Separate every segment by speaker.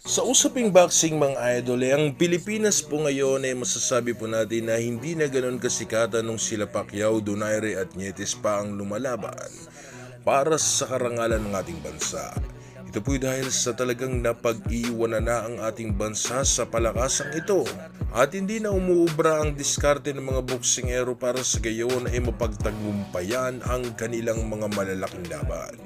Speaker 1: Sa usaping boxing mga idol, ang Pilipinas po ngayon ay masasabi po natin na hindi na ganoon kasikatan nung sila Pacquiao, Donaire at Nietes pa ang lumalaban para sa karangalan ng ating bansa. Ito po'y dahil sa talagang napag-iwanan na ang ating bansa sa palakasang ito at hindi na umuubra ang diskarte ng mga boksingero para sa gayon ay mapagtagumpayan ang kanilang mga malalaking laban.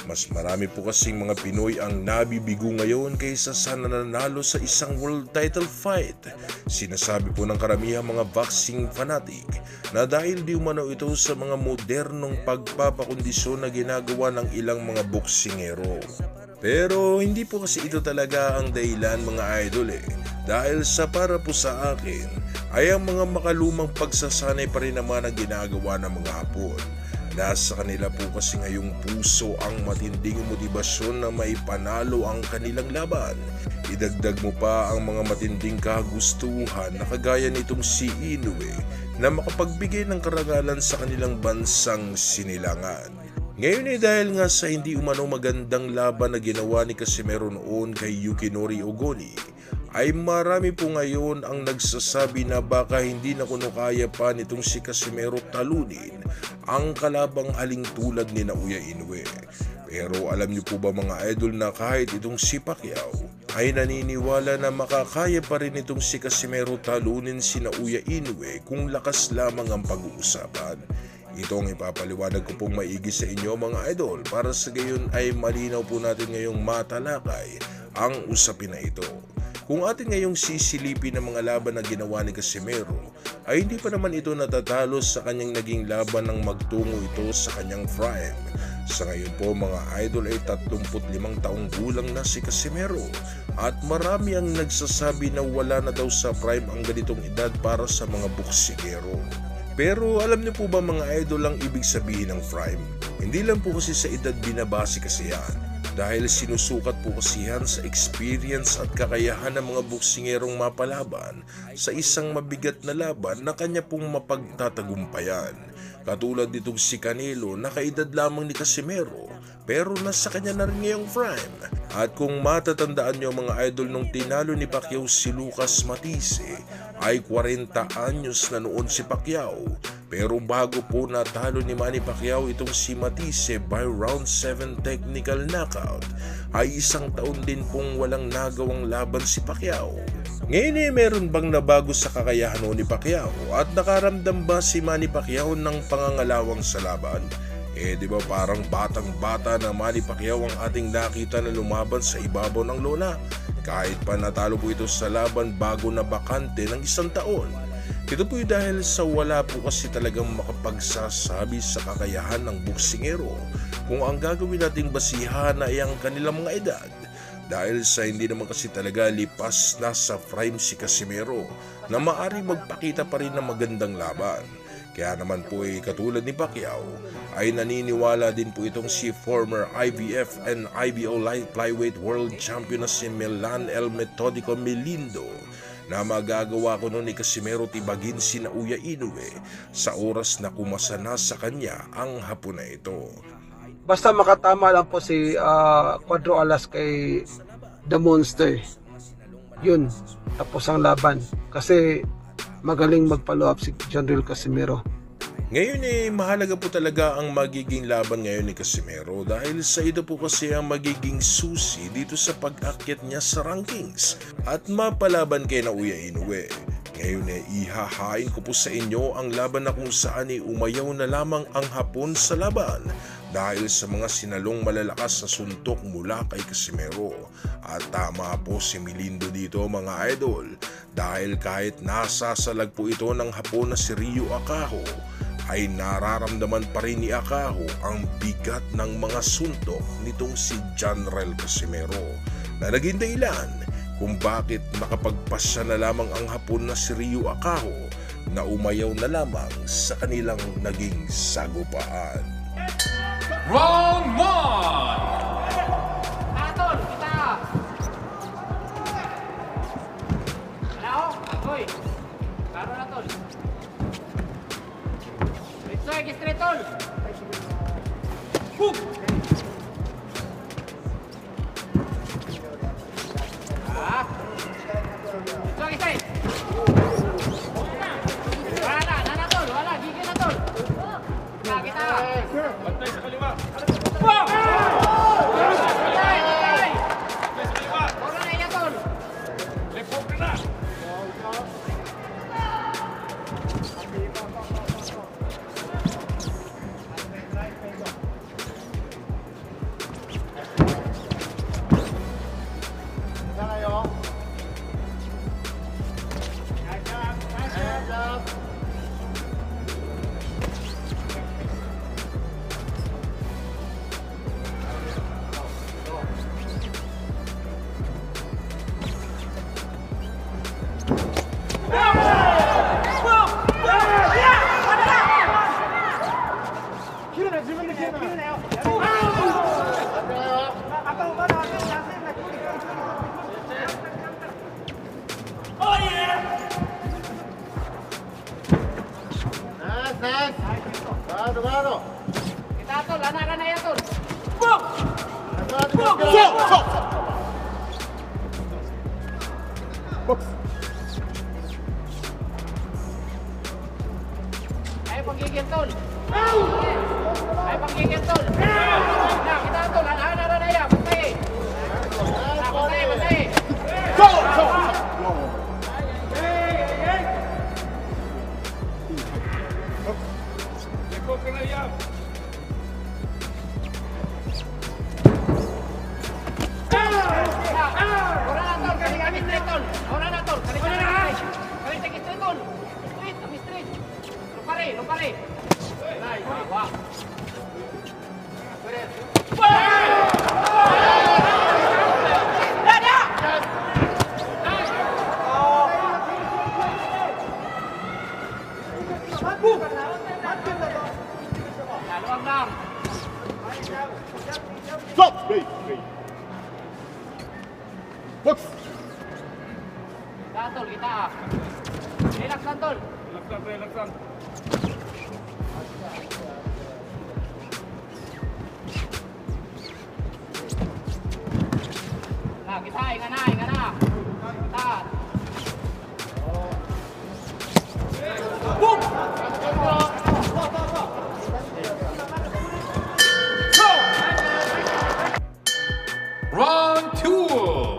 Speaker 1: Mas marami po kasing mga Pinoy ang nabibigo ngayon kaysa sa nananalo sa isang world title fight. Sinasabi po ng karamihan mga boxing fanatic na dahil di umano ito sa mga modernong pagpapakondisyon na ginagawa ng ilang mga boksingero. Pero hindi po kasi ito talaga ang dahilan mga idol Dahil sa para po sa akin ay ang mga makalumang pagsasanay pa rin naman ang ginagawa ng mga Hapon. Nasa kanila po kasi ngayong puso ang matinding motibasyon na maipanalo ang kanilang laban. Idagdag mo pa ang mga matinding kagustuhan na kagaya nitong si Inoue na makapagbigay ng karangalan sa kanilang bansang sinilangan. Ngayon ay dahil nga sa hindi umano magandang laban na ginawa ni Casimero noon kay Yukinori Ogoni, ay marami po ngayon ang nagsasabi na baka hindi na kuno kaya pa nitong si Casimero talunin ang kalabang haling tulad ni Naoya Inoue. Pero alam niyo po ba mga idol na kahit itong si Pacquiao ay naniniwala na makakaya pa rin itong si Casimero talunin si Naoya Inoue kung lakas lamang ang pag-uusapan. Ito ang ipapaliwanag ko pong maigi sa inyo mga idol para sa gayon ay malinaw po natin ngayong matalakay ang usapin na ito. Kung atin ngayong sisilipin ng mga laban na ginawa ni Casimero ay hindi pa naman ito natatalo sa kanyang naging laban nang magtungo ito sa kanyang prime. Sa ngayon po mga idol ay 35 taong gulang na si Casimero at marami ang nagsasabi na wala na daw sa prime ang ganitong edad para sa mga boksingero. Pero alam niyo po ba mga idol ang ibig sabihin ng prime? Hindi lang po kasi sa edad binabase kasi yan. Dahil sinusukat po kasi yan sa experience at kakayahan ng mga boksingerong mapalaban sa isang mabigat na laban na kanya pong mapagtatagumpayan. Katulad nitong si Canelo na kaedad lamang ni Casimero pero nasa kanya na rin ngayong prime. At kung matatandaan nyo mga idol nung tinalo ni Pacquiao si Lucas Matisse ay 40 anyos na noon si Pacquiao. Pero bago po natalo ni Manny Pacquiao itong si Matisse by round 7 technical knockout ay isang taon din pong walang nagawang laban si Pacquiao. Ngayon meron bang nabago sa kakayahan ni Pacquiao at nakaramdam ba si Manny Pacquiao ng pangangalawang sa laban? Di ba parang batang-bata na Manny Pacquiao ang ating nakita na lumaban sa ibabaw ng lona kahit pa natalo po ito sa laban bago na bakante ng isang taon. Ito po dahil sa wala po kasi talagang makapagsasabi sa kakayahan ng boksingero kung ang gagawin nating basihan ay ang kanilang mga edad. Dahil sa hindi naman kasi talaga lipas na sa prime si Casimero na maaaring magpakita pa rin ng magandang laban. Kaya naman po katulad ni Pacquiao ay naniniwala din po itong si former IBF and IBO Light Flyweight World Champion na si Milan El Metodico Melindo na magagawa ko noon ni Casimero tibagin si Naoya Inoue sa oras na kumasa na sa kanya ang hapon na ito.
Speaker 2: Basta makatama lang po si Cuadro Alas kay The Monster. Yun, tapos ang laban. Kasi magaling mag-follow up si General Casimero.
Speaker 1: Ngayon mahalaga po talaga ang magiging laban ngayon ni Casimero dahil sa ito po kasi ang magiging susi dito sa pag-akyat niya sa rankings at mapalaban kay Naoya Inoue. Ngayon ihahain ko po sa inyo ang laban na kung saan umayaw na lamang ang Hapon sa laban dahil sa mga sinalong malalakas na suntok mula kay Casimero. At tama po si Melindo dito mga idol dahil kahit nasasalag po ito ng Hapon na si Ryo Akaho ay nararamdaman pa rin ni Akaho ang bigat ng mga suntok nitong si General Casimero na naging dahilan kung bakit nakapagpasya na lamang ang Hapon na si Ryo Akaho na umayaw na lamang sa kanilang naging sagupaan.
Speaker 3: Round 1!
Speaker 4: Atol, kita! Wala ho, ako'y. Karo na tol. Straight tol! Boom! Kita tol, anak na ya tol. Ayo panggigil tol. Ayo panggigil tol. Nah, kita tol, anak na ya, bantay. Nah, bantay, bantay. Orang na tol, kali kami straight tol. Orang na tol, kali kami straight. Kali tinggi straight tol. Straight, kami straight. Lupare, lupare. Wah. Luang lang.
Speaker 5: Stop! Wait, wait. Box!
Speaker 4: Kita tol, kita. Relax lang tol. Nah, kita ingat na, ingat na. Kita.
Speaker 3: Round 2.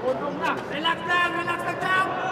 Speaker 4: Relax lang, champ!